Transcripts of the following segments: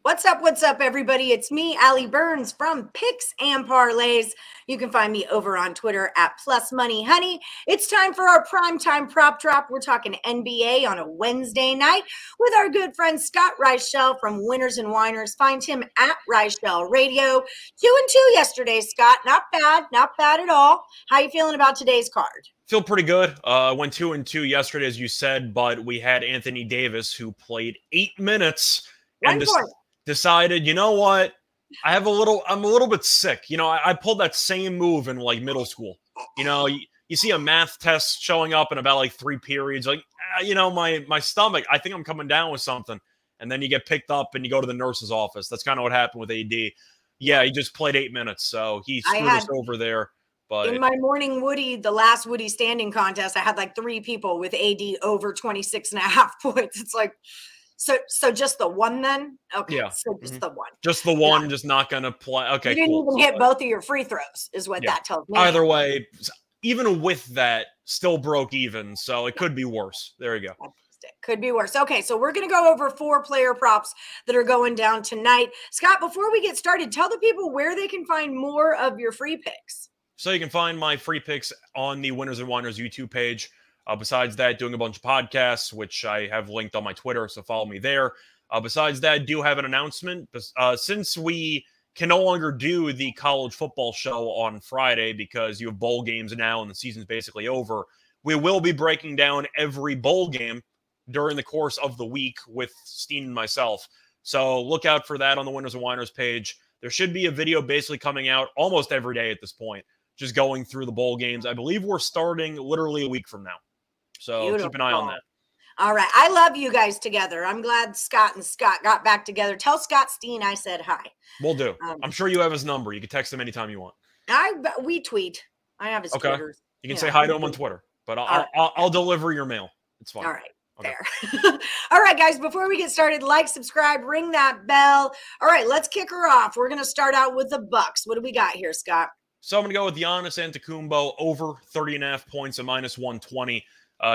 What's up, everybody? It's me, Allie Burns from Picks and Parlays. You can find me over on Twitter at +moneyhoney. It's time for our primetime prop drop. We're talking NBA on a Wednesday night with our good friend Scott Reichel from Winners and Winers. Find him at Reichel Radio. 2-2 yesterday, Scott. Not bad at all. How you feeling about today's card? Feel pretty good. Went 2-2 yesterday, as you said, but we had Anthony Davis, who played 8 minutes and decided, you know what? I'm a little bit sick. You know, I pulled that same move in like middle school. You know, you see a math test showing up in about like 3 periods. Like, my stomach, I think I'm coming down with something. And then you get picked up and you go to the nurse's office. That's kind of what happened with AD. Yeah, he just played 8 minutes, so he screwed us over there. But in my morning Woody, the last Woody standing contest, I had like 3 people with AD over 26.5 points. It's like, so just the one then? Okay, yeah. So just the one. Just the one, just not going to play. Okay, you didn't even hit both of your free throws is what that tells me. Either way, even with that, still broke even, so it could be worse. There you go. Could be worse. Okay, so we're going to go over 4 player props that are going down tonight. Scott, before we get started, tell the people where they can find more of your free picks. So you can find my free picks on the Winners and Winers YouTube page. Besides that, doing a bunch of podcasts, which I have linked on my Twitter, so follow me there. Besides that, do have an announcement. Since we can no longer do the college football show on Friday because you have bowl games now and the season's basically over, we will be breaking down every bowl game during the course of the week with Steen and myself. So look out for that on the Winners and Winers page. There should be a video basically coming out almost every day at this point, just going through the bowl games. I believe we're starting literally a week from now. So keep an eye on that. All right. I love you guys together. I'm glad Scott and Scott got back together. Tell Scott Steen I said hi. Will do. I'm sure you have his number. You can text him anytime you want. We tweet. I have his Twitters. You can say hi to him on Twitter, but I'll deliver your mail. It's fine. All right. Okay. There. All right, guys, before we get started, like, subscribe, ring that bell. All right, let's kick her off. We're going to start out with the Bucks. What do we got here, Scott? So I'm going to go with Giannis Antetokounmpo over 30.5 points at -120.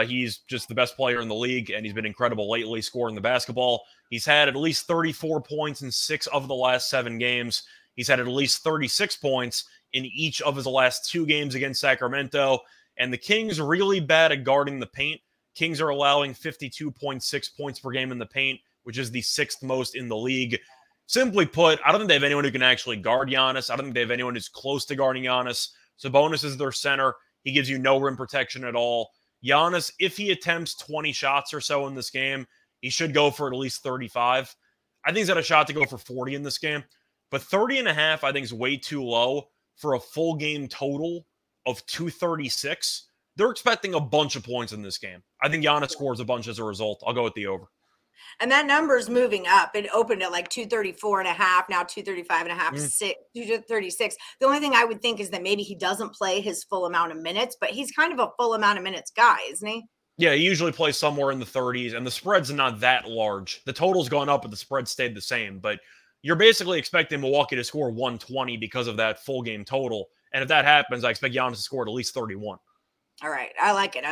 He's just the best player in the league, and he's been incredible lately scoring the basketball. He's had at least 34 points in 6 of the last 7 games. He's had at least 36 points in each of his last 2 games against Sacramento. And the Kings are really bad at guarding the paint. Kings are allowing 52.6 points per game in the paint, which is the 6th most in the league. Simply put, I don't think they have anyone who can actually guard Giannis. I don't think they have anyone who's close to guarding Giannis. Sabonis is their center. He gives you no rim protection at all. Giannis, if he attempts 20 shots or so in this game, he should go for at least 35. I think he's got a shot to go for 40 in this game. But 30.5, I think, is way too low for a full game total of 236. They're expecting a bunch of points in this game. I think Giannis scores a bunch as a result. I'll go with the over. And that number's moving up. It opened at like 234.5, now 235.5, 236. The only thing I would think is that maybe he doesn't play his full amount of minutes, but he's kind of a full amount of minutes guy, isn't he? Yeah, he usually plays somewhere in the 30s, and the spread's not that large. The total's gone up, but the spread stayed the same. But you're basically expecting Milwaukee to score 120 because of that full game total. And if that happens, I expect Giannis to score at least 31. All right. I like it.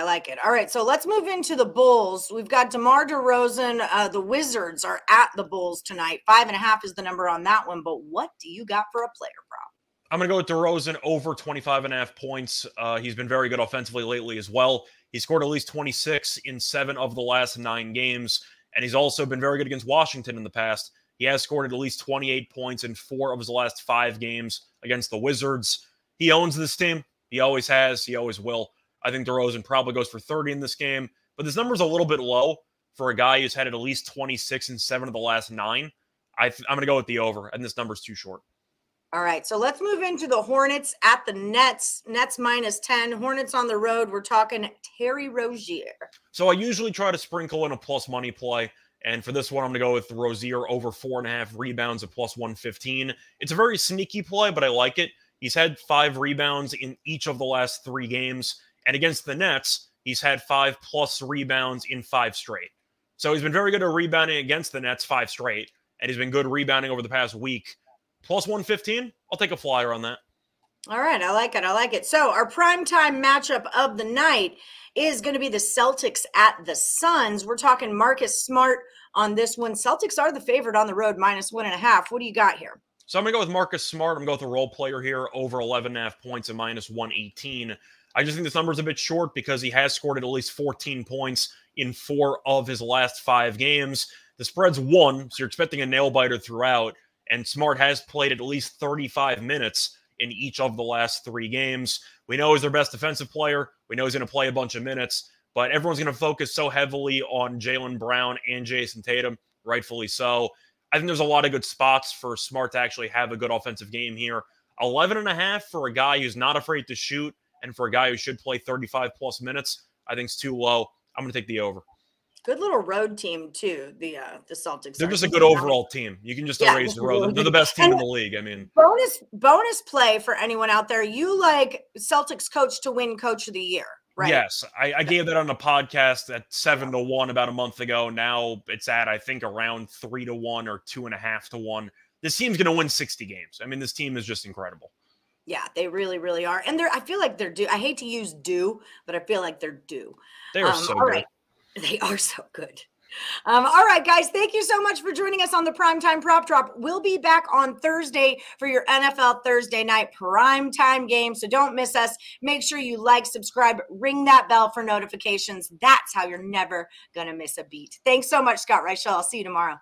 All right. So let's move into the Bulls. We've got DeMar DeRozan. The Wizards are at the Bulls tonight. 5.5 is the number on that one. But what do you got for a player prop? I'm going to go with DeRozan over 25.5 points. He's been very good offensively lately as well. He scored at least 26 in 7 of the last 9 games. And he's also been very good against Washington in the past. He has scored at least 28 points in 4 of his last 5 games against the Wizards. He owns this team. He always has. He always will. I think DeRozan probably goes for 30 in this game, but this number's a little bit low for a guy who's had at least 26 in 7 of the last 9. I'm going to go with the over, and this number's too short. All right, so let's move into the Hornets at the Nets. Nets -10. Hornets on the road. We're talking Terry Rozier. So I usually try to sprinkle in a plus money play, and for this one, I'm going to go with Rozier over 4.5 rebounds at +115. It's a very sneaky play, but I like it. He's had 5 rebounds in each of the last 3 games. And against the Nets, he's had 5+ rebounds in 5 straight. So he's been very good at rebounding against the Nets 5 straight. And he's been good rebounding over the past week. +115, I'll take a flyer on that. All right, I like it. I like it. So our primetime matchup of the night is going to be the Celtics at the Suns. We're talking Marcus Smart on this one. Celtics are the favorite on the road, -1.5. What do you got here? So I'm going to go with Marcus Smart. I'm going to go with a role player here, over 11.5 points and -118. I just think this number is a bit short because he has scored at least 14 points in 4 of his last 5 games. The spread's 1, so you're expecting a nail-biter throughout, and Smart has played at least 35 minutes in each of the last 3 games. We know he's their best defensive player. We know he's going to play a bunch of minutes, but everyone's going to focus so heavily on Jaylen Brown and Jason Tatum, rightfully so. I think there's a lot of good spots for Smart to actually have a good offensive game here. 11.5 for a guy who's not afraid to shoot and for a guy who should play 35-plus minutes, I think is too low. I'm going to take the over. Good little road team, too, the Celtics. They're just a good overall team. You can just erase the road. They're the best team in the league. I mean, bonus play for anyone out there. You like Celtics coach to win Coach of the Year, right? Yes. I gave that on a podcast at 7-1 about a month ago. Now it's at, I think, around 3-1 or 2.5-1. This team's going to win 60 games. I mean, this team is just incredible. Yeah, they really, really are. And I feel like they're due. I hate to use due, but I feel like they're due. They are so good. Right. They are so good. All right, guys, thank you so much for joining us on the Primetime Prop Drop. We'll be back on Thursday for your NFL Thursday night primetime game, so don't miss us. Make sure you like, subscribe, ring that bell for notifications. That's how you're never going to miss a beat. Thanks so much, Scott Reichel. I'll see you tomorrow.